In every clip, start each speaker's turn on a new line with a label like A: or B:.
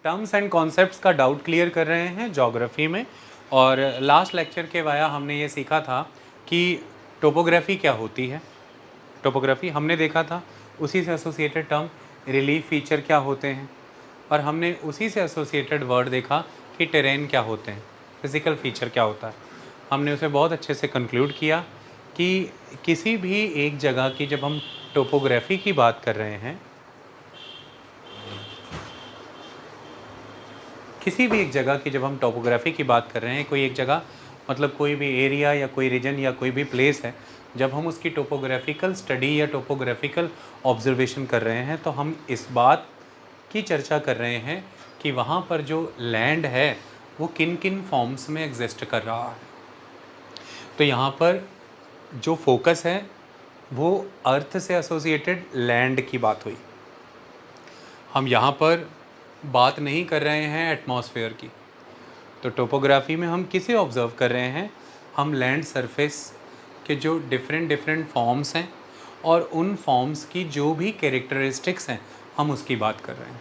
A: Terms and concepts का doubt clear कर रहे हैं ज्योग्राफी में। और लास्ट लेक्चर के वाया हमने ये सीखा था कि टोपोग्राफी क्या होती है। टोपोग्राफी हमने देखा था, उसी से एसोसिएटेड टर्म रिलीफ फीचर क्या होते हैं, और हमने उसी से एसोसिएटेड वर्ड देखा कि टेरेन क्या होते हैं, फिज़िकल फीचर क्या होता है। हमने उसे बहुत अच्छे से कंक्लूड किया कि किसी भी एक जगह की जब हम टोपोग्राफी की बात कर रहे हैं, किसी भी एक जगह की जब हम टोपोग्राफी की बात कर रहे हैं, कोई एक जगह मतलब कोई भी एरिया या कोई रीजन या कोई भी प्लेस है, जब हम उसकी टोपोग्राफिकल स्टडी या टोपोग्राफिकल ऑब्जर्वेशन कर रहे हैं, तो हम इस बात की चर्चा कर रहे हैं कि वहाँ पर जो लैंड है वो किन किन फॉर्म्स में एग्जिस्ट कर रहा है। तो यहाँ पर जो फोकस है वो अर्थ से एसोसिएटेड लैंड की बात हुई। हम यहाँ पर बात नहीं कर रहे हैं एटमॉस्फेयर की। तो टोपोग्राफी में हम किसे ऑब्ज़र्व कर रहे हैं? हम लैंड सरफेस के जो डिफरेंट फॉर्म्स हैं और उन फॉर्म्स की जो भी कैरेक्टरिस्टिक्स हैं, हम उसकी बात कर रहे हैं।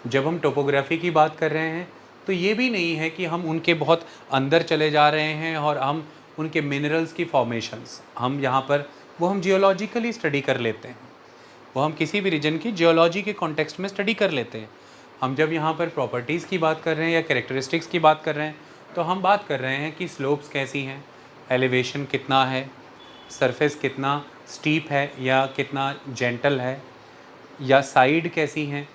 A: जब हम टोपोग्राफी की बात कर रहे हैं तो ये भी नहीं है कि हम उनके बहुत अंदर चले जा रहे हैं और हम उनके मिनरल्स की फॉर्मेशंस, हम यहाँ पर वो हम जियोलॉजिकली स्टडी कर लेते हैं, वो हम किसी भी रीजन की जियोलॉजी के कॉन्टेक्स्ट में स्टडी कर लेते हैं। हम जब यहाँ पर प्रॉपर्टीज़ की बात कर रहे हैं या कैरेक्टरिस्टिक्स की बात कर रहे हैं, तो हम बात कर रहे हैं कि स्लोप्स कैसी हैं, एलिवेशन कितना है, सरफेस कितना स्टीप है या कितना जेंटल है, या साइड कैसी हैं,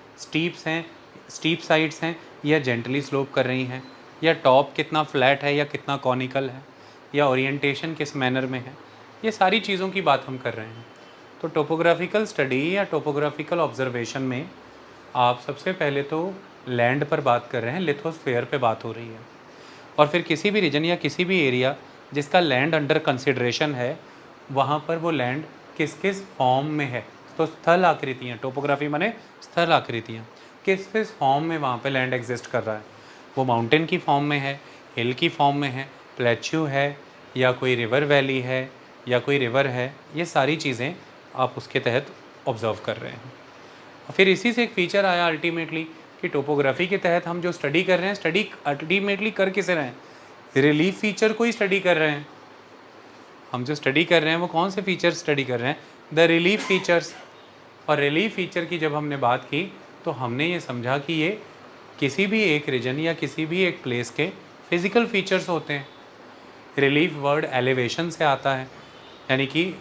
A: स्टीप साइड्स हैं या जेंटली स्लोप कर रही हैं, या टॉप कितना फ्लैट है या कितना कॉनिकल है, या ओरिएंटेशन किस मैनर में है। ये सारी चीज़ों की बात हम कर रहे हैं। तो टोपोग्राफिकल स्टडी या टोपोग्राफिकल ऑब्जर्वेशन में आप सबसे पहले तो लैंड पर बात कर रहे हैं, लिथोस्फेयर पे बात हो रही है। और फिर किसी भी रीजन या किसी भी एरिया जिसका लैंड अंडर कंसिडरेशन है, वहाँ पर वो लैंड किस किस फॉर्म में है। तो स्थल आकृतियाँ, टोपोग्राफी माने स्थल आकृतियाँ, किस किस फॉर्म में वहाँ पे लैंड एग्जिस्ट कर रहा है। वो माउंटेन की फॉर्म में है, हिल की फॉर्म में है, प्लेच्यू है, या कोई रिवर वैली है, या कोई रिवर है। ये सारी चीज़ें आप उसके तहत ऑब्ज़र्व कर रहे हैं। फिर इसी से एक फ़ीचर आया अल्टीमेटली कि टोपोग्राफी के तहत हम जो स्टडी कर रहे हैं, स्टडी अल्टीमेटली कर किसे रहे हैं? रिलीफ फीचर को ही स्टडी कर रहे हैं। हम जो स्टडी कर रहे हैं वो कौन से फीचर स्टडी कर रहे हैं? The relief features. और रिलीफ फीचर की जब हमने बात की तो हमने ये समझा कि ये किसी भी एक रीजन या किसी भी एक प्लेस के फिज़िकल फीचर्स होते हैं। रिलीफ वर्ड एलिवेशन से आता है, यानी कि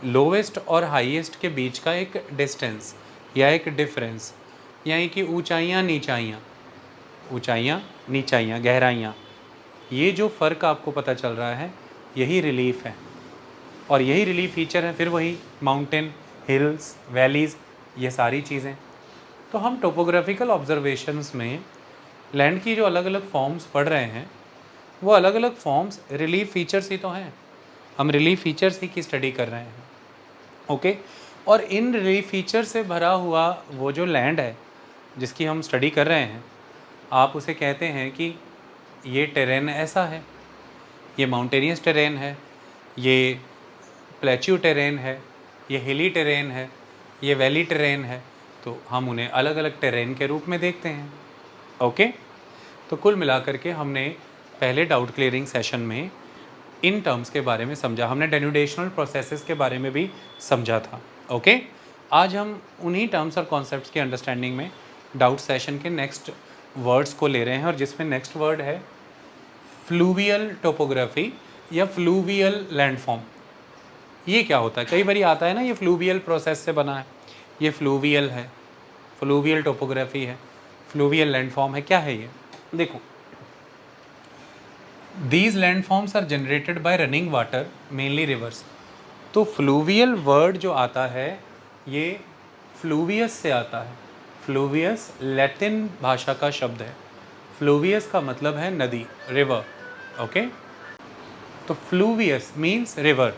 A: लोवेस्ट और हाईएस्ट के बीच का एक डिस्टेंस या एक डिफरेंस, यानी कि ऊंचाइयाँ नीचाइयाँ, ऊंचाइयाँ नीचाइयाँ, गहराइयाँ, ये जो फ़र्क आपको पता चल रहा है यही रिलीफ है। और यही रिलीफ फीचर है फिर वही माउंटेन, हिल्स, वैलीज़, ये सारी चीज़ें। तो हम टोपोग्राफिकल ऑब्जर्वेशंस में लैंड की जो अलग अलग फॉर्म्स पढ़ रहे हैं, वो अलग अलग फॉर्म्स रिलीफ फीचर्स ही तो हैं। हम रिलीफ फीचर्स ही की स्टडी कर रहे हैं। ओके। और इन रिलीफ फीचर से भरा हुआ वो जो लैंड है जिसकी हम स्टडी कर रहे हैं, आप उसे कहते हैं कि ये टेरेन ऐसा है, ये माउंटेनियस टेरेन है, ये प्लेच्यू टेरेन है, ये हिली टेरेन है, ये वैली टेरेन है। तो हम उन्हें अलग अलग टेरेन के रूप में देखते हैं। ओके। तो कुल मिलाकर के हमने पहले डाउट क्लियरिंग सेशन में इन टर्म्स के बारे में समझा, हमने डेन्यूडेशनल प्रोसेसेस के बारे में भी समझा था। ओके। आज हम उन्हीं टर्म्स और कॉन्सेप्ट्स की अंडरस्टैंडिंग में डाउट सेशन के नेक्स्ट वर्ड्स को ले रहे हैं, और जिसमें नेक्स्ट वर्ड है फ्लूवियल टोपोग्राफी या फ्लूवियल लैंडफॉर्म। ये क्या होता है? कई बार आता है ना, ये फ्लूवियल प्रोसेस से बना है, ये फ्लूवियल है, फ्लूवियल टोपोग्राफी है, फ्लूवियल लैंडफॉर्म है। क्या है ये? देखो, these landforms are generated by running water, mainly rivers. तो फ्लूवियल वर्ड जो आता है ये फ्लूवियस से आता है। फ्लूवियस लैटिन भाषा का शब्द है। फ्लूवियस का मतलब है नदी, रिवर। ओके। तो फ्लूवियस मीन्स रिवर।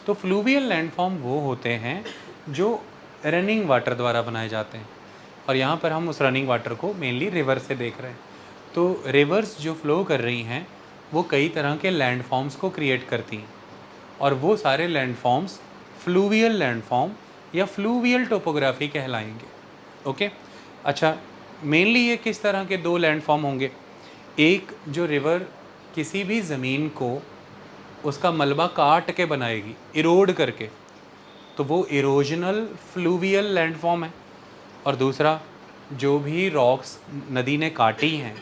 A: तो फ्लूवियल लैंडफॉर्म वो होते हैं जो रनिंग वाटर द्वारा बनाए जाते हैं, और यहाँ पर हम उस रनिंग वाटर को मेनली रिवर से देख रहे हैं। तो रिवर्स जो फ्लो कर रही हैं वो कई तरह के लैंडफॉर्म्स को क्रिएट करती हैं, और वो सारे लैंडफॉर्म्स फ्लूवियल लैंडफॉर्म या फ्लूवियल टोपोग्राफी कहलाएंगे। ओके। अच्छा, मेनली ये किस तरह के दो लैंडफॉर्म होंगे, एक जो रिवर किसी भी ज़मीन को उसका मलबा काट के बनाएगी, इरोड करके, तो वो इरोजनल फ्लूवियल लैंडफॉर्म है। और दूसरा जो भी रॉक्स नदी ने काटी हैं,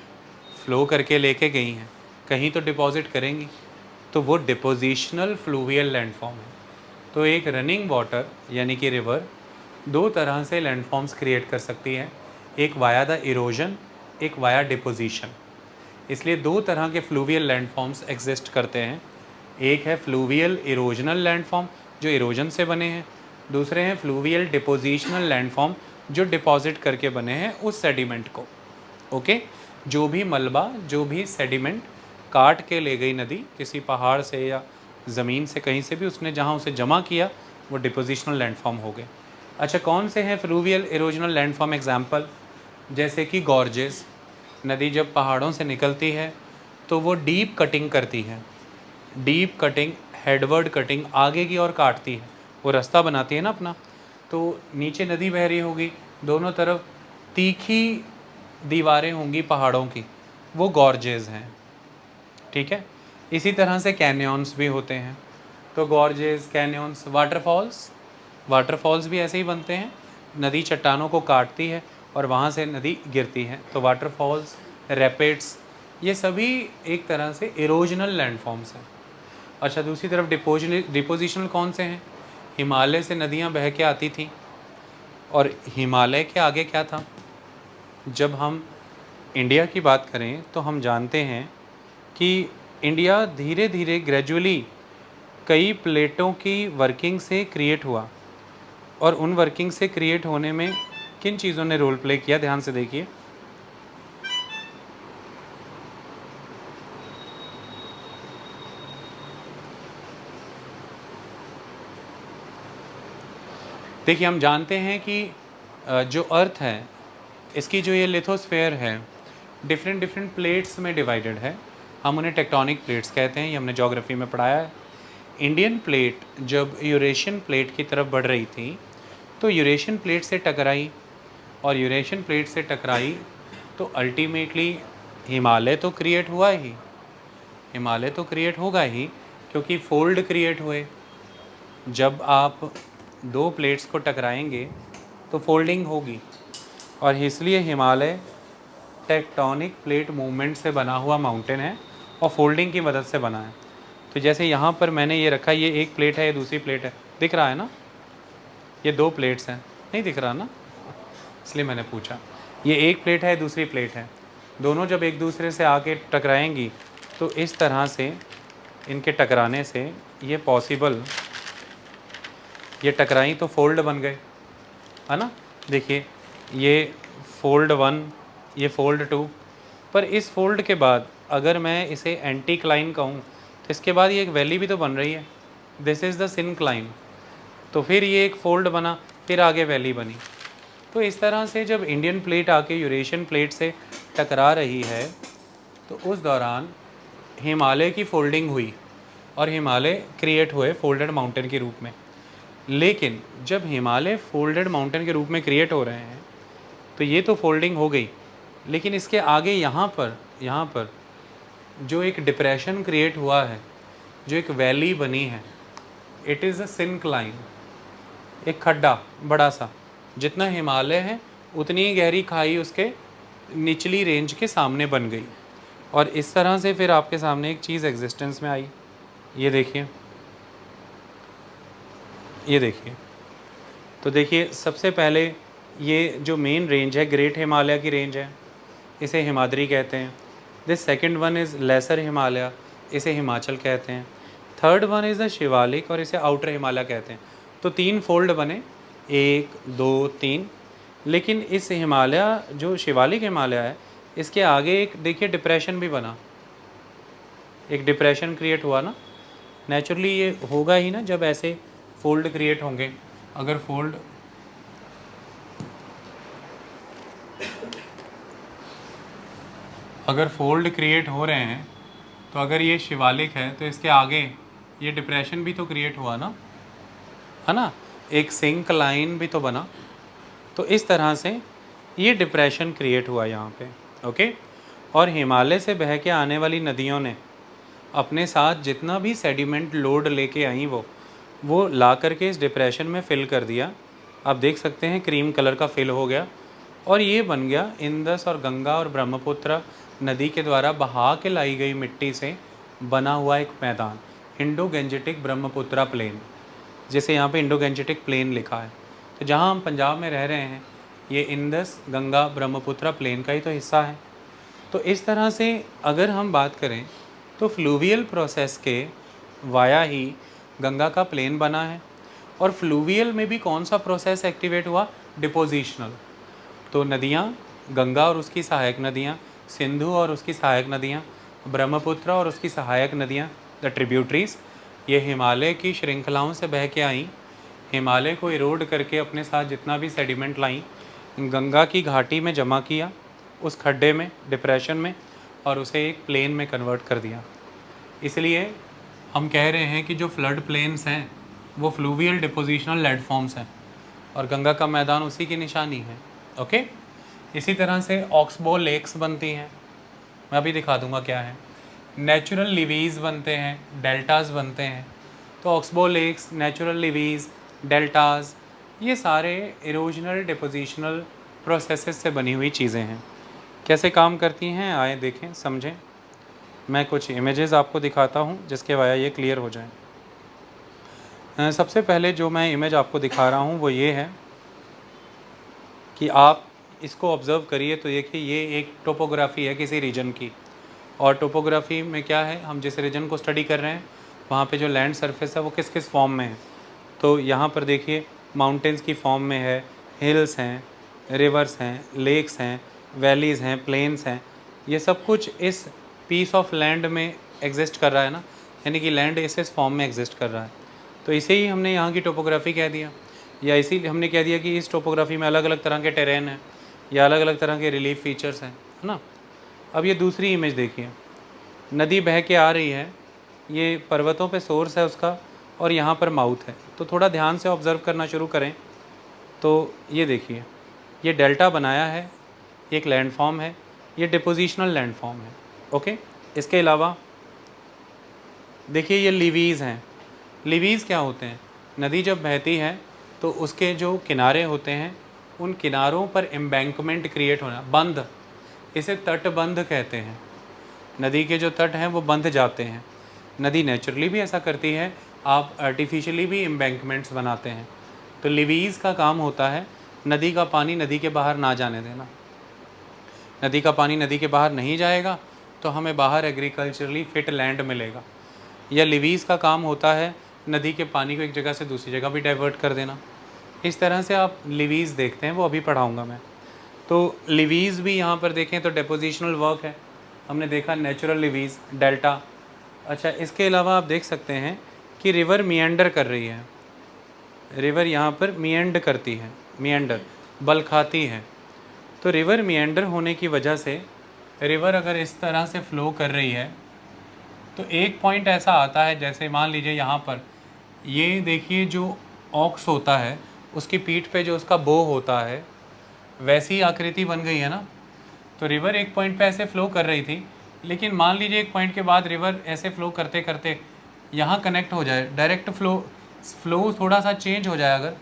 A: फ्लो करके लेके गई हैं, कहीं तो डिपॉजिट करेंगी, तो वो डिपोजिशनल फ्लूवियल लैंडफॉर्म है। तो एक रनिंग वाटर यानी कि रिवर दो तरह से लैंडफॉर्म्स क्रिएट कर सकती है, एक वाया द इरोजन, एक वाया डिपोजिशन। इसलिए दो तरह के फ्लूवियल लैंडफॉर्म्स एग्जिस्ट करते हैं, एक है फ्लूवियल इरोजनल लैंडफॉर्म जो इरोजन से बने हैं, दूसरे हैं फ्लूवियल डिपोजिशनल लैंडफॉर्म जो डिपॉजिट करके बने हैं उस सेडिमेंट को। ओके, जो भी मलबा, जो भी सेडिमेंट काट के ले गई नदी किसी पहाड़ से या ज़मीन से कहीं से भी, उसने जहाँ उसे जमा किया वो डिपोजिशनल लैंडफॉर्म हो गए। अच्छा, कौन से हैं फ्लूवियल इरोजनल लैंडफॉर्म एग्जाम्पल? जैसे कि गॉर्जेस, नदी जब पहाड़ों से निकलती है तो वो डीप कटिंग करती है, डीप कटिंग, हेडवर्ड कटिंग, आगे की ओर काटती है, वो रास्ता बनाती है ना अपना, तो नीचे नदी बह रही होगी, दोनों तरफ तीखी दीवारें होंगी पहाड़ों की, वो गॉर्जेस हैं। ठीक है, इसी तरह से कैन्यॉन्स भी होते हैं, तो गॉर्जेस, कैन्यॉन्स, वाटरफॉल्स, वाटरफॉल्स भी ऐसे ही बनते हैं, नदी चट्टानों को काटती है और वहाँ से नदी गिरती है, तो वाटरफॉल्स, रैपिड्स, ये सभी एक तरह से इरोजनल लैंडफॉर्म्स हैं। अच्छा, दूसरी तरफ डिपोजिशनल कौन से हैं? हिमालय से नदियाँ बह के आती थीं, और हिमालय के आगे क्या था? जब हम इंडिया की बात करें तो हम जानते हैं कि इंडिया धीरे धीरे ग्रेजुअली कई प्लेटों की वर्किंग से क्रिएट हुआ, और उन वर्किंग से क्रिएट होने में किन चीज़ों ने रोल प्ले किया, ध्यान से देखिए। देखिए, हम जानते हैं कि जो अर्थ है, इसकी जो ये लिथोस्फेयर है, डिफरेंट डिफरेंट प्लेट्स में डिवाइडेड है, हम उन्हें टेक्टोनिक प्लेट्स कहते हैं, ये हमने ज्योग्राफी में पढ़ाया है। इंडियन प्लेट जब यूरेशियन प्लेट की तरफ बढ़ रही थी तो यूरेशियन प्लेट से टकराई, और यूरेशियन प्लेट से टकराई तो अल्टीमेटली हिमालय तो क्रिएट हुआ ही, हिमालय तो क्रिएट होगा ही, क्योंकि फोल्ड क्रिएट हुए। जब आप दो प्लेट्स को टकराएंगे तो फोल्डिंग होगी, और इसलिए हिमालय टेक्टोनिक प्लेट मूवमेंट से बना हुआ माउंटेन है और फोल्डिंग की मदद से बना है। तो जैसे यहाँ पर मैंने ये रखा, ये एक प्लेट है, ये दूसरी प्लेट है, दिख रहा है ना? ये दो प्लेट्स हैं, नहीं दिख रहा ना? इसलिए मैंने पूछा। ये एक प्लेट है, दूसरी प्लेट है, दोनों जब एक दूसरे से आके टकराएंगी तो इस तरह से इनके टकराने से ये पॉसिबल, ये टकराई तो फोल्ड बन गए, है ना? देखिए, ये फोल्ड 1, ये फोल्ड 2, पर इस फोल्ड के बाद अगर मैं इसे एंटीक्लाइन कहूँ तो इसके बाद ये एक वैली भी तो बन रही है, दिस इज़ द सिनक्लाइन, तो फिर ये एक फोल्ड बना, फिर आगे वैली बनी। तो इस तरह से जब इंडियन प्लेट आके यूरेशियन प्लेट से टकरा रही है तो उस दौरान हिमालय की फोल्डिंग हुई और हिमालय क्रिएट हुए फोल्डेड माउंटेन के रूप में। लेकिन जब हिमालय फोल्डेड माउंटेन के रूप में क्रिएट हो रहे हैं तो ये तो फोल्डिंग हो गई, लेकिन इसके आगे यहाँ पर जो एक डिप्रेशन क्रिएट हुआ है, जो एक वैली बनी है, इट इज़ अ सिनक्लाइन, एक खड्डा बड़ा सा, जितना हिमालय है उतनी ही गहरी खाई उसके निचली रेंज के सामने बन गई, और इस तरह से फिर आपके सामने एक चीज़ एग्जिस्टेंस में आई। ये देखिए, ये देखिए, तो देखिए सबसे पहले ये जो मेन रेंज है, ग्रेट हिमालय की रेंज है, इसे हिमाद्री कहते हैं। This second one is laser Himalaya, इसे हिमाचल कहते हैं। Third one is the Shivalik, और इसे आउटर हिमालय कहते हैं। तो 3 फोल्ड बने, 1 2 3। लेकिन इस हिमालय जो शिवालिक हिमालय है, इसके आगे एक देखिए डिप्रेशन भी बना, एक डिप्रेशन क्रिएट हुआ ना। नेचुरली ये होगा ही ना जब ऐसे फोल्ड क्रिएट होंगे। अगर फोल्ड क्रिएट हो रहे हैं तो अगर ये शिवालिक है तो इसके आगे ये डिप्रेशन भी तो क्रिएट हुआ ना, है ना, एक सिंक लाइन भी तो बना। तो इस तरह से ये डिप्रेशन क्रिएट हुआ यहाँ पे, ओके। और हिमालय से बह के आने वाली नदियों ने अपने साथ जितना भी सेडिमेंट लोड लेके आई वो ला करके इस डिप्रेशन में फिल कर दिया। आप देख सकते हैं क्रीम कलर का फिल हो गया और ये बन गया इंदस और गंगा और ब्रह्मपुत्र नदी के द्वारा बहा के लाई गई मिट्टी से बना हुआ एक मैदान, इंडो गंजेटिक ब्रह्मपुत्रा प्लेन, जैसे यहाँ पे इंडो गंजेटिक प्लेन लिखा है। तो जहाँ हम पंजाब में रह रहे हैं ये इंदस गंगा ब्रह्मपुत्रा प्लेन का ही तो हिस्सा है। तो इस तरह से अगर हम बात करें तो फ्लूवियल प्रोसेस के वाया ही गंगा का प्लेन बना है। और फ्लूवियल में भी कौन सा प्रोसेस एक्टिवेट हुआ? डिपोजिशनल। तो नदियाँ, गंगा और उसकी सहायक नदियाँ, सिंधु और उसकी सहायक नदियाँ, ब्रह्मपुत्र और उसकी सहायक नदियाँ, द ट्रिब्यूटरीज, ये हिमालय की श्रृंखलाओं से बह के आईं, हिमालय को इरोड करके अपने साथ जितना भी सेडिमेंट लाईं, गंगा की घाटी में जमा किया, उस खड्डे में, डिप्रेशन में, और उसे एक प्लेन में कन्वर्ट कर दिया। इसलिए हम कह रहे हैं कि जो फ्लड प्लेन्स हैं वो फ्लूवियल डिपोजिशनल लैंडफॉर्म्स हैं और गंगा का मैदान उसी की निशानी है, ओके। इसी तरह से ऑक्सबो लेक्स बनती हैं, मैं अभी दिखा दूंगा क्या है। नेचुरल लिवीज़ बनते हैं, डेल्टास बनते हैं। तो ऑक्सबो लेक्स, नेचुरल लिवीज़, डेल्टास, ये सारे इरोजनल डिपोजिशनल प्रोसेसेस से बनी हुई चीज़ें हैं। कैसे काम करती हैं आए देखें, समझें। मैं कुछ इमेजेस आपको दिखाता हूँ जिसके वाया ये क्लियर हो जाए। सबसे पहले जो मैं इमेज आपको दिखा रहा हूँ वो ये है कि आप इसको ऑब्ज़र्व करिए। तो देखिए ये एक टोपोग्राफी है किसी रीजन की, और टोपोग्राफी में क्या है, हम जिस रीजन को स्टडी कर रहे हैं वहाँ पे जो लैंड सरफेस है वो किस किस फॉर्म में है। तो यहाँ पर देखिए माउंटेन्स की फॉर्म में है, हिल्स हैं, रिवर्स हैं, लेक्स हैं, वैलीज़ हैं, प्लेन्स हैं, ये सब कुछ इस पीस ऑफ लैंड में एग्जिस्ट कर रहा है ना, यानी कि लैंड इस फॉर्म में एग्जिस्ट कर रहा है। तो इसे ही हमने यहाँ की टोपोग्राफी कह दिया, या इसी हमने कह दिया कि इस टोपोग्राफी में अलग अलग तरह के टेरेन हैं या अलग अलग तरह के रिलीफ फीचर्स हैं, है ना। अब ये दूसरी इमेज देखिए, नदी बह के आ रही है, ये पर्वतों पे सोर्स है उसका और यहाँ पर माउथ है। तो थोड़ा ध्यान से ऑब्ज़र्व करना शुरू करें तो ये देखिए ये डेल्टा बनाया है, एक लैंडफॉर्म है, ये डिपोजिशनल लैंडफॉर्म है, ओके। इसके अलावा देखिए ये लिवीज़ हैं। लिवीज़ क्या होते हैं? नदी जब बहती है तो उसके जो किनारे होते हैं उन किनारों पर एम्बैंकमेंट क्रिएट होना, बंध, इसे तटबंध कहते हैं। नदी के जो तट हैं वो बंध जाते हैं। नदी नेचुरली भी ऐसा करती है, आप आर्टिफिशियली भी एम्बैंकमेंट्स बनाते हैं। तो लिवीज़ का काम होता है नदी का पानी नदी के बाहर ना जाने देना। नदी का पानी नदी के बाहर नहीं जाएगा तो हमें बाहर एग्रीकल्चरली फिट लैंड मिलेगा। या लिवीज़ का काम होता है नदी के पानी को एक जगह से दूसरी जगह भी डाइवर्ट कर देना। इस तरह से आप लिवीज़ देखते हैं, वो अभी पढ़ाऊँगा मैं। तो लिवीज़ भी यहाँ पर देखें तो डिपोजिशनल वर्क है, हमने देखा नेचुरल लिवीज़, डेल्टा। अच्छा, इसके अलावा आप देख सकते हैं कि रिवर मिएंडर कर रही है, रिवर यहाँ पर मिएंड करती है, मिएंडर बल खाती है। तो रिवर मिएंडर होने की वजह से रिवर अगर इस तरह से फ़्लो कर रही है तो एक पॉइंट ऐसा आता है, जैसे मान लीजिए यहाँ पर ये देखिए जो ऑक्स होता है उसकी पीठ पे जो उसका बो होता है वैसी आकृति बन गई है ना। तो रिवर एक पॉइंट पे ऐसे फ़्लो कर रही थी, लेकिन मान लीजिए एक पॉइंट के बाद रिवर ऐसे फ़्लो करते करते यहाँ कनेक्ट हो जाए, डायरेक्ट फ़्लो थोड़ा सा चेंज हो जाए अगर,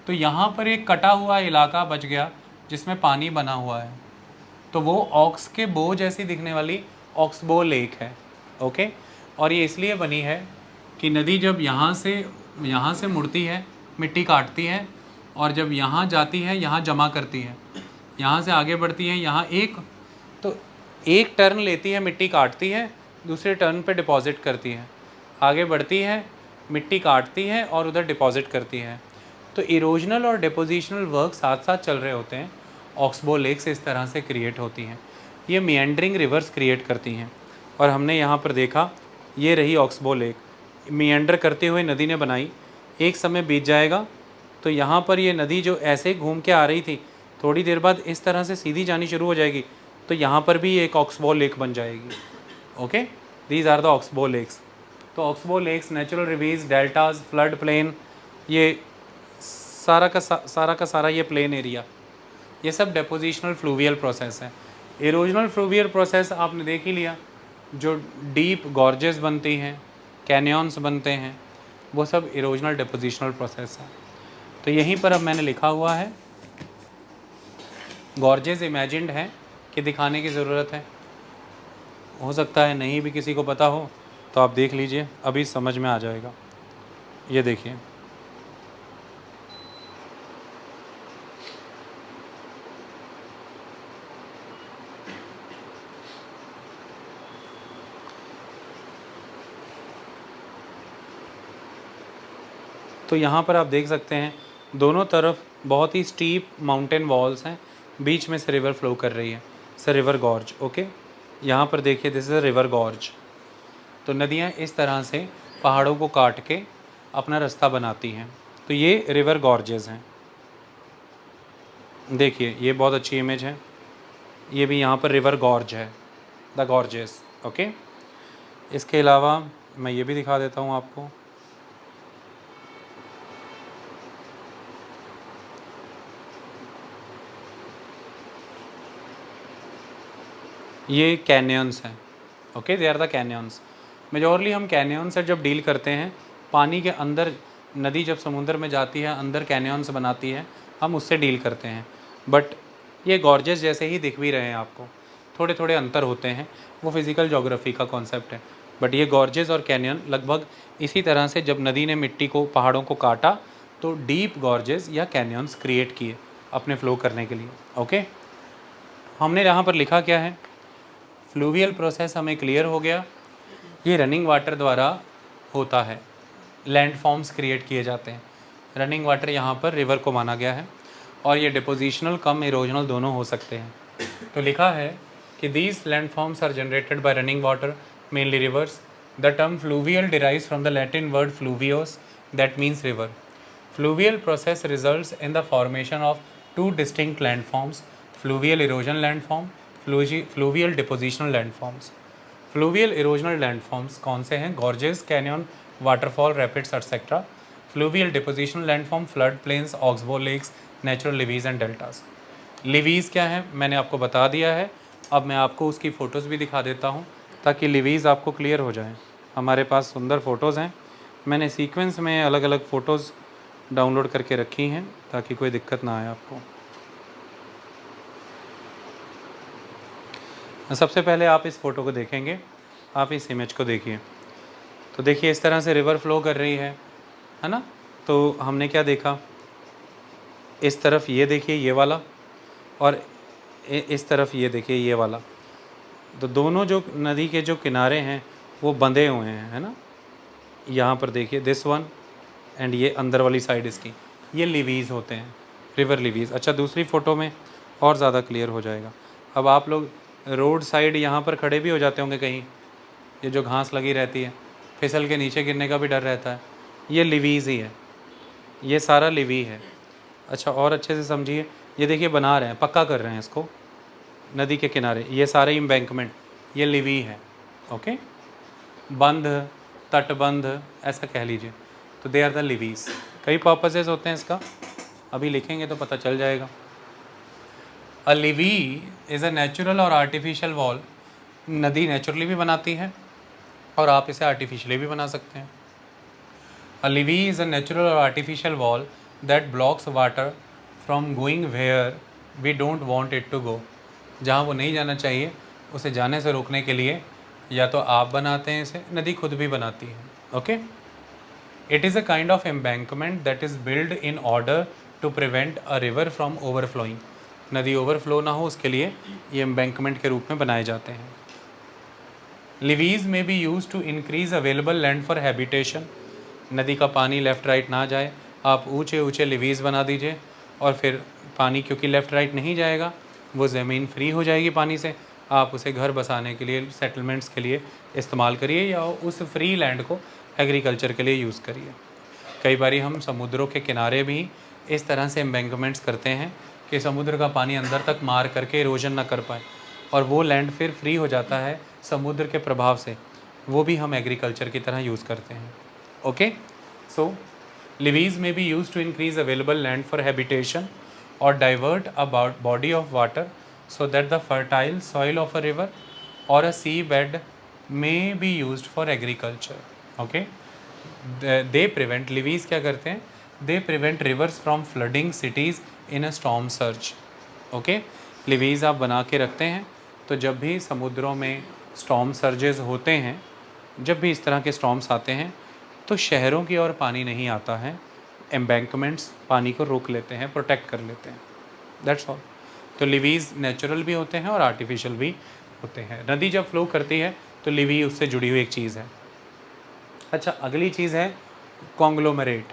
A: तो यहाँ पर एक कटा हुआ इलाका बच गया जिसमें पानी बना हुआ है। तो वो ऑक्स के बो जैसी दिखने वाली ऑक्सबो लेक है, ओके। और ये इसलिए बनी है कि नदी जब यहाँ से मुड़ती है, मिट्टी काटती है, और जब यहाँ जाती है यहाँ जमा करती है, यहाँ से आगे बढ़ती है, यहाँ एक टर्न लेती है, मिट्टी काटती है, दूसरे टर्न पे डिपॉज़िट करती है, आगे बढ़ती है, मिट्टी काटती है और उधर डिपॉज़िट करती है। तो इरोजनल और डिपोजिशनल वर्क साथ साथ चल रहे होते हैं। ऑक्सबो लेक्स इस तरह से क्रिएट होती हैं, ये मिएंडरिंग रिवर्स क्रिएट करती हैं। और हमने यहाँ पर देखा ये रही ऑक्सबो लेक, मिएंडर करते हुए नदी ने बनाई। एक समय बीत जाएगा तो यहाँ पर ये नदी जो ऐसे घूम के आ रही थी थोड़ी देर बाद इस तरह से सीधी जानी शुरू हो जाएगी, तो यहाँ पर भी एक ऑक्सबो लेक बन जाएगी, okay. These are the oxbow lakes. तो oxbow lakes, natural levees, deltas, flood plain, ये सारा का सारा ये प्लेन एरिया, ये सब डेपोजिशनल फ्लूवियल प्रोसेस है। इरोजनल फ्लूवियल प्रोसेस आपने देख ही लिया, जो डीप गॉर्जेस बनती हैं, कैनियंस बनते हैं, वो सब इरोजनल डेपोजिशनल प्रोसेस है। तो यहीं पर अब मैंने लिखा हुआ है, गॉर्जेस इमेजिन्ड है कि दिखाने की ज़रूरत है, हो सकता है नहीं भी किसी को पता हो, तो आप देख लीजिए, अभी समझ में आ जाएगा। ये देखिए, तो यहाँ पर आप देख सकते हैं दोनों तरफ बहुत ही स्टीप माउंटेन वॉल्स हैं, बीच में से रिवर फ्लो कर रही है, से रिवर गॉर्ज। ओके, यहाँ पर देखिए, this is a river gorge. तो नदियाँ इस तरह से पहाड़ों को काट के अपना रास्ता बनाती हैं। तो ये रिवर गॉर्जेस हैं। देखिए, ये बहुत अच्छी इमेज है। ये भी यहाँ पर रिवर गॉर्ज है, द गॉर्जेस। ओके, इसके अलावा मैं ये भी दिखा देता हूँ आपको। ये कैनियंस हैं। Okay, they are the canyons. Majorly हम कैनियन से जब डील करते हैं, पानी के अंदर, नदी जब समुद्र में जाती है, अंदर कैनियंस बनाती है, हम उससे डील करते हैं। बट ये गॉर्जेस जैसे ही दिख भी रहे हैं आपको, थोड़े थोड़े अंतर होते हैं, वो फिज़िकल जोग्राफी का कॉन्सेप्ट है। बट ये गॉर्जेस और कैनियन लगभग इसी तरह से, जब नदी ने मिट्टी को, पहाड़ों को काटा, तो डीप गॉर्जेस या कैनियंस क्रिएट किए अपने फ्लो करने के लिए। ओके, हमने यहाँ पर लिखा क्या है, फ्लूवियल प्रोसेस हमें क्लियर हो गया। ये रनिंग वाटर द्वारा होता है, लैंडफॉर्म्स क्रिएट किए जाते हैं। रनिंग वाटर यहाँ पर रिवर को माना गया है, और ये डिपोजिशनल कम इरोजनल दोनों हो सकते हैं। तो लिखा है कि these landforms are generated by running water, mainly rivers. The term fluvial derives from the Latin word fluvius, that means river. Fluvial process results in the formation of two distinct landforms, fluvial erosion landform, fluvial depositional landforms. Fluvial erosional landforms कौन से हैं? Gorges, canyon, waterfall, rapids etcetera. Fluvial depositional landform, flood plains, oxbow lakes, natural levees and deltas. Levees क्या है मैंने आपको बता दिया है। अब मैं आपको उसकी फ़ोटोज़ भी दिखा देता हूँ, ताकि लिवीज़ आपको क्लियर हो जाए। हमारे पास सुंदर फ़ोटोज़ हैं, मैंने सीक्वेंस में अलग अलग फ़ोटोज़ डाउनलोड करके रखी हैं, ताकि कोई दिक्कत ना आए आपको। सबसे पहले आप इस फ़ोटो को देखेंगे, आप इस इमेज को देखिए। तो देखिए, इस तरह से रिवर फ्लो कर रही है ना। तो हमने क्या देखा, इस तरफ ये देखिए ये वाला, और इस तरफ ये देखिए ये वाला। तो दोनों जो नदी के जो किनारे हैं वो बंधे हुए हैं, है ना। यहाँ पर देखिए, दिस वन, एंड ये अंदर वाली साइड इसकी, ये लिवीज़ होते हैं, रिवर लिवीज़। अच्छा, दूसरी फ़ोटो में और ज़्यादा क्लियर हो जाएगा। अब आप लोग रोड साइड यहाँ पर खड़े भी हो जाते होंगे कहीं, ये जो घास लगी रहती है, फिसल के नीचे गिरने का भी डर रहता है, ये लिवीज़ ही है, ये सारा लिवी है। अच्छा, और अच्छे से समझिए, ये देखिए बना रहे हैं, पक्का कर रहे हैं इसको नदी के किनारे, ये सारे एम्बैंकमेंट, ये लिवी है। ओके, बंध, तटबंध, ऐसा कह लीजिए। तो दे आर द लिवीज़। कई पर्पसेस होते हैं इसका, अभी लिखेंगे तो पता चल जाएगा। अ लिवी इज़ अ नेचुरल और आर्टिफिशियल वॉल। नदी नेचुरली भी बनाती है और आप इसे आर्टिफिशियली भी बना सकते हैं। A levee is a natural और artificial wall that blocks water from going where we don't want it to go. जहाँ वो नहीं जाना चाहिए, उसे जाने से रोकने के लिए या तो आप बनाते हैं इसे, नदी खुद भी बनाती है। Okay, it is a kind of embankment that is build in order to prevent a river from overflowing. नदी ओवरफ्लो ना हो, उसके लिए ये एम्बैंकमेंट के रूप में बनाए जाते हैं। Levees may be use to increase available land for habitation. नदी का पानी लेफ़्ट राइट ना जाए, आप ऊंचे ऊंचे लिवीज बना दीजिए, और फिर पानी क्योंकि लेफ़्ट राइट नहीं जाएगा, वो ज़मीन फ्री हो जाएगी पानी से, आप उसे घर बसाने के लिए, सेटलमेंट्स के लिए इस्तेमाल करिए, या उस फ्री लैंड को एग्रीकल्चर के लिए यूज़ करिए। कई बार हम समुद्रों के किनारे भी इस तरह से एम्बैंकमेंट्स करते हैं कि समुद्र का पानी अंदर तक मार करके इरोजन ना कर पाए, और वो लैंड फिर फ्री हो जाता है समुद्र के प्रभाव से, वो भी हम एग्रीकल्चर की तरह यूज़ करते हैं। Okay, so levees may be use to increase available land for habitation, or divert a body of water so that the fertile soil of a river or a sea bed may be used for agriculture. Okay, they prevent, levees क्या करते हैं, they prevent rivers from flooding cities in a storm surge. Okay, levees आप बना के रखते हैं, तो जब भी समुद्रों में storm surges होते हैं, जब भी इस तरह के storms आते हैं, तो शहरों की ओर पानी नहीं आता है, एम्बैंकमेंट्स पानी को रोक लेते हैं, प्रोटेक्ट कर लेते हैं, दैट्स ऑल. तो लिवीज़ नेचुरल भी होते हैं और आर्टिफिशियल भी होते हैं. नदी जब फ्लो करती है तो लिवी उससे जुड़ी हुई एक चीज़ है. अच्छा, अगली चीज़ है कॉन्ग्लोमरेट.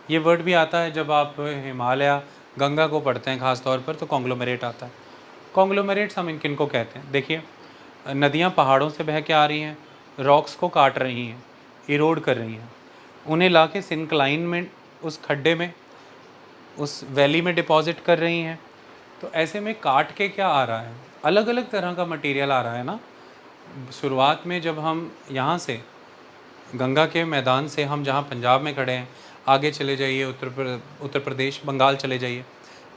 A: ये वर्ड भी आता है जब आप हिमालय गंगा को पढ़ते हैं ख़ास तौर पर, तो कॉन्ग्लोमरेट आता है. कॉन्ग्लोमरेट्स हम किन को कहते हैं? देखिए, नदियाँ पहाड़ों से बह के आ रही हैं, रॉक्स को काट रही हैं, इरोड कर रही हैं, उन्हें ला के सिंक्लाइन में, उस खड्डे में, उस वैली में डिपॉजिट कर रही हैं. तो ऐसे में काट के क्या आ रहा है? अलग अलग तरह का मटेरियल आ रहा है ना. शुरुआत में जब हम यहाँ से गंगा के मैदान से, हम जहाँ पंजाब में खड़े हैं, आगे चले जाइए उत्तर प्रदेश, बंगाल चले जाइए,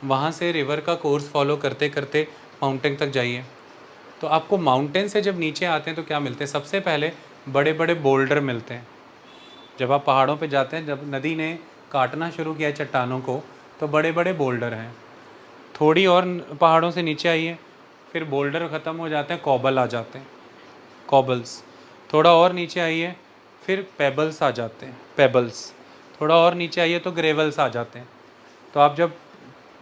A: वहाँ से रिवर का कोर्स फॉलो करते करते माउंटेन तक जाइए, तो आपको माउंटेन से जब नीचे आते हैं तो क्या मिलते हैं? सबसे पहले बड़े बड़े बोल्डर मिलते हैं. जब आप पहाड़ों पे जाते हैं, जब नदी ने काटना शुरू किया चट्टानों को, तो बड़े बड़े बोल्डर हैं. थोड़ी और पहाड़ों से नीचे आइए, फिर बोल्डर ख़त्म हो जाते हैं, कॉबल आ जाते हैं, कॉबल्स. थोड़ा और नीचे आइए, फिर पेबल्स आ जाते हैं, पेबल्स. थोड़ा और नीचे आइए तो ग्रेवल्स आ जाते हैं. तो आप जब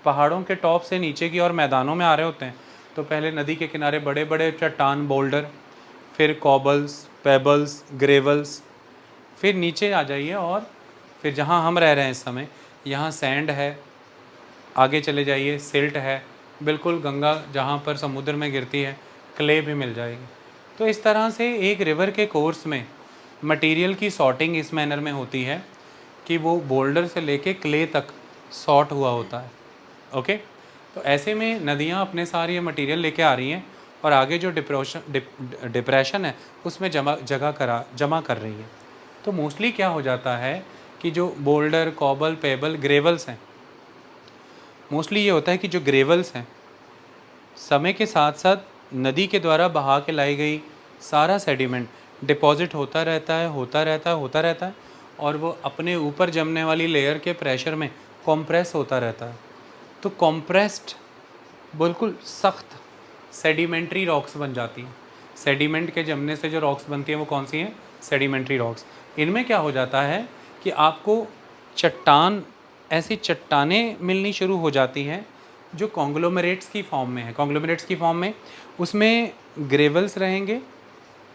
A: पहाड़ों के टॉप से नीचे की और मैदानों में आ रहे होते हैं, तो पहले नदी के किनारे बड़े बड़े चट्टान, बोल्डर, फिर कॉबल्स, पेबल्स, ग्रेवल्स, फिर नीचे आ जाइए और फिर जहाँ हम रह रहे हैं इस समय, यहाँ सैंड है. आगे चले जाइए, सिल्ट है, बिल्कुल गंगा जहाँ पर समुद्र में गिरती है, क्ले भी मिल जाएगी. तो इस तरह से एक रिवर के कोर्स में मटेरियल की सॉर्टिंग इस मैनर में होती है कि वो बोल्डर से लेके क्ले तक सॉर्ट हुआ होता है. ओके, तो ऐसे में नदियाँ अपने सारे ये मटेरियल लेके आ रही हैं और आगे जो डिप्रेशन है उसमें जमा कर रही है. तो मोस्टली क्या हो जाता है कि जो बोल्डर, कॉबल, पेबल, ग्रेवल्स हैं, मोस्टली ये होता है कि जो ग्रेवल्स हैं, समय के साथ साथ नदी के द्वारा बहा के लाई गई सारा सेडिमेंट डिपॉजिट होता रहता है और वो अपने ऊपर जमने वाली लेयर के प्रेशर में कॉम्प्रेस होता रहता है. तो कॉम्प्रेस्ड, बिल्कुल सख्त सेडिमेंट्री रॉक्स बन जाती हैं. सेडिमेंट के जमने से जो रॉक्स बनती हैं वो कौन सी हैं? Sedimentary rocks. इनमें क्या हो जाता है कि आपको ऐसी चट्टानें मिलनी शुरू हो जाती हैं जो कॉन्ग्लोमरेट्स की फॉर्म में है. कॉन्ग्लोमरेट्स की फॉर्म में उसमें ग्रेवल्स रहेंगे,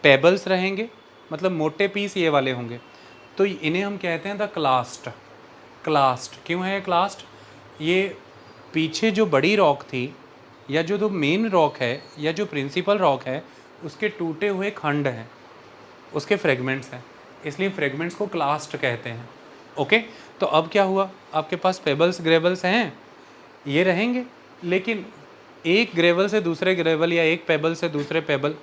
A: पेबल्स रहेंगे, मतलब मोटे पीस ये वाले होंगे. तो इन्हें हम कहते हैं द क्लास्ट. क्लास्ट क्यों है क्लास्ट? ये पीछे जो बड़ी रॉक थी, या जो मेन रॉक है, या जो प्रिंसिपल रॉक है, उसके टूटे हुए खंड हैं, उसके फ्रेगमेंट्स हैं, इसलिए फ्रेगमेंट्स को क्लास्ट कहते हैं. ओके, तो अब क्या हुआ? आपके पास पेबल्स, ग्रेवल्स हैं, ये रहेंगे, लेकिन एक ग्रेवल से दूसरे ग्रेवल या एक पेबल से दूसरे पेबल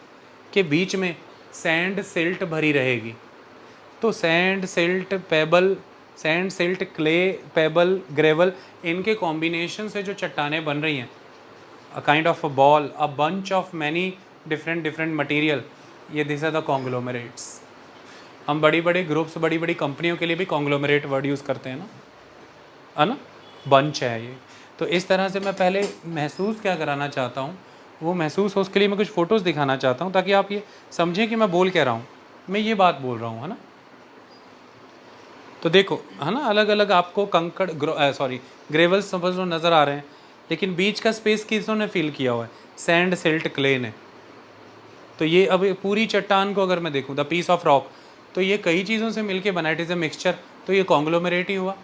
A: के बीच में सैंड सिल्ट भरी रहेगी. तो sand silt payable, sand silt clay payable gravel, इनके कॉम्बिनेशन से जो चट्टानें बन रही हैं, अ kind of a ball, a bunch of many different material, ये दिस आर द कॉन्ग्लोमरेट्स. हम बड़ी बड़ी ग्रुप्स, बड़ी बड़ी कंपनियों के लिए भी कॉन्ग्लोमरेट वर्ड यूज़ करते हैं ना, है ना, बंच है ये. तो इस तरह से मैं पहले महसूस क्या कराना चाहता हूँ, वो महसूस हो उसके लिए मैं कुछ फ़ोटोज़ दिखाना चाहता हूँ ताकि आप ये समझें कि मैं बोल क्या रहा हूँ, मैं ये बात बोल रहा हूँ, है ना. तो देखो, है ना, अलग अलग आपको कंकड़, ग्रेवल्स समझ लो नज़र आ रहे हैं, लेकिन बीच का स्पेस किसने फिल किया हुआ है? सैंड सिल्ट क्ले ने. तो ये अब पूरी चट्टान को अगर मैं देखूँ, द पीस ऑफ रॉक, तो ये कई चीज़ों से मिलके बना, इट इज़ अ मिक्सचर. तो ये कॉन्ग्लोमरेट ही हुआ.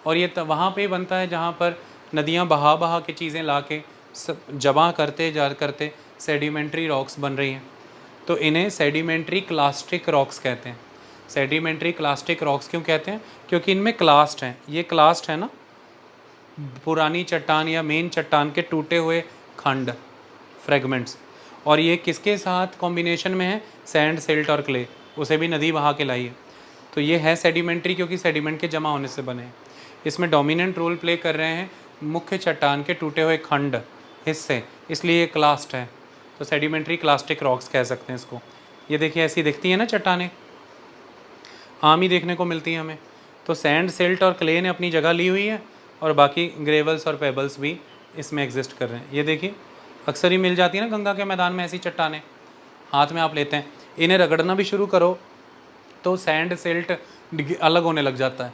A: और ये वहाँ पे बनता है जहाँ पर नदियाँ बहा के चीज़ें ला के जमा करते सेडिमेंट्री रॉक्स बन रही हैं. तो इन्हें सेडिमेंट्री क्लास्टिक रॉक्स कहते हैं. सेडिमेंट्री क्लास्टिक रॉक्स क्यों कहते हैं? क्योंकि इनमें क्लास्ट हैं. ये क्लास्ट है ना, पुरानी चट्टान या मेन चट्टान के टूटे हुए खंड, फ्रेगमेंट्स. और ये किसके साथ कॉम्बिनेशन में है? सैंड, सिल्ट और क्ले, उसे भी नदी बहा के लाई है. तो ये है सेडिमेंट्री, क्योंकि सेडिमेंट के जमा होने से बने हैं. इसमें डोमिनेंट रोल प्ले कर रहे हैं मुख्य चट्टान के टूटे हुए खंड हिस्से, इसलिए ये क्लास्ट है। तो सेडिमेंट्री क्लास्टिक रॉक्स कह सकते हैं इसको। ये देखिए ऐसी दिखती है ना चट्टानें, आम ही देखने को मिलती हैं हमें। तो सैंड, सिल्ट और क्ले ने अपनी जगह ली हुई है और बाकी ग्रेवल्स और पेबल्स भी इसमें एग्जिस्ट कर रहे हैं। ये देखिए अक्सर ही मिल जाती है ना गंगा के मैदान में ऐसी चट्टानें, हाथ में आप लेते हैं, इन्हें रगड़ना भी शुरू करो तो सैंड सिल्ट अलग होने लग जाता है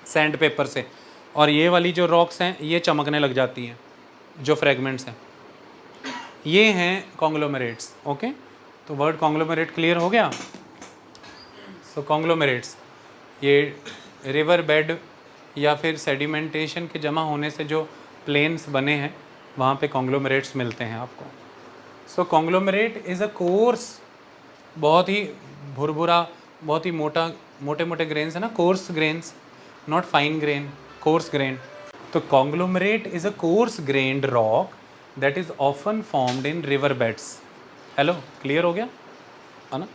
A: सैंड पेपर से, और ये वाली जो रॉक्स हैं ये चमकने लग जाती हैं, जो फ्रेगमेंट्स हैं ये हैं कॉन्ग्लोमेरेट्स। ओके, तो वर्ड कॉन्ग्लोमेरेट क्लियर हो गया। सो कॉन्ग्लोमेरेट्स ये रिवर बेड या फिर सेडिमेंटेशन के जमा होने से जो प्लेन्स बने हैं वहाँ पे कॉन्ग्लोमेरेट्स मिलते हैं आपको। सो कॉन्ग्लोमेरेट इज़ अ कोर्स, बहुत ही भुरभुरा, बहुत ही मोटे मोटे ग्रेन्स है ना, coarse grains, not fine grain, coarse grain. तो conglomerate is a coarse grained rock that is often formed in river beds. Hello, clear हो गया है ना।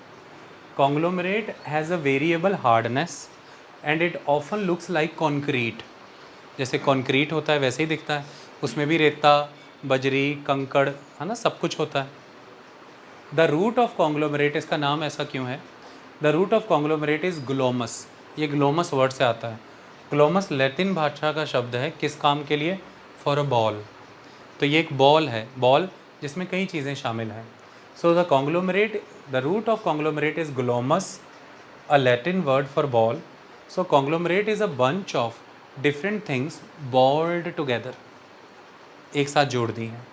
A: Conglomerate has a variable hardness and it often looks like concrete. जैसे concrete होता है वैसे ही दिखता है, उसमें भी रेता, बजरी, कंकड़ है ना, सब कुछ होता है। द रूट ऑफ कॉन्ग्लोमेरेट, इसका नाम ऐसा क्यों है? The root of conglomerate is glomus. ये ग्लोमस वर्ड से आता है। ग्लोमस लैटिन भाषा का शब्द है, किस काम के लिए? For a ball. तो ये एक बॉल है, बॉल जिसमें कई चीज़ें शामिल हैं। So the conglomerate, the root of conglomerate is glomus, a Latin word for ball. So conglomerate is a bunch of different things balled together, एक साथ जोड़ दी हैं।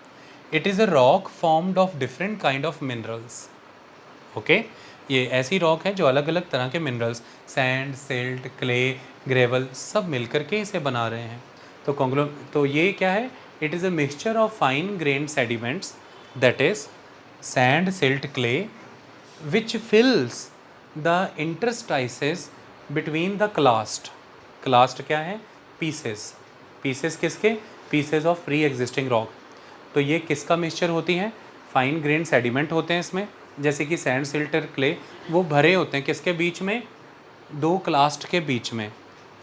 A: It is a rock formed of different kind of minerals. Okay, ये ऐसी rock है जो अलग अलग तरह के minerals, sand, silt, clay, gravel, सब मिलकर के इसे बना रहे हैं। तो ये क्या है? It is a mixture of fine grain sediments, that is sand, silt, clay, which fills the interstices between the clast. Clast क्या है? पीसेस। पीसेस किसके? Pieces of pre existing rock. तो ये किसका मिक्सचर होती हैं? फाइन ग्रेन सेडिमेंट होते हैं इसमें, जैसे कि सैंड, सिल्ट और क्ले, वो भरे होते हैं किसके बीच में? दो क्लास्ट के बीच में,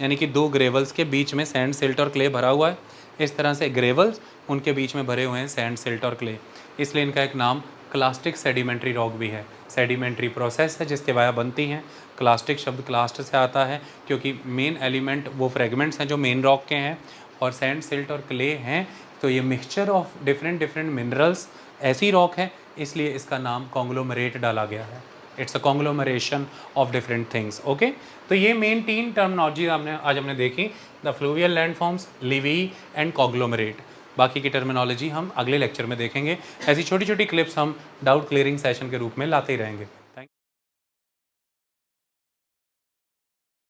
A: यानी कि दो ग्रेवल्स के बीच में सैंड, सिल्ट और क्ले भरा हुआ है। इस तरह से ग्रेवल्स उनके बीच में भरे हुए हैं सैंड, सिल्ट और क्ले, इसलिए इनका एक नाम क्लास्टिक सेडिमेंट्री रॉक भी है। सेडिमेंट्री प्रोसेस है जिसके वाया बनती हैं। क्लास्टिक शब्द क्लास्ट से आता है क्योंकि मेन एलिमेंट वो फ्रेगमेंट्स हैं जो मेन रॉक के हैं, और सैंड, सिल्ट और क्ले हैं, तो ये मिक्सचर ऑफ डिफरेंट मिनरल्स ऐसी रॉक है, इसलिए इसका नाम कॉन्ग्लोमरेट डाला गया है। It's a कॉन्ग्लोमरेशन of different things. Okay, तो ये मेन 3 टर्मिनोलॉजी आज हमने देखी, the fluvial landforms, Levi and conglomerate. बाकी की टर्मिनोलॉजी हम अगले लेक्चर में देखेंगे। ऐसी छोटी छोटी क्लिप्स हम डाउट क्लियरिंग सेशन के रूप में लाते ही रहेंगे।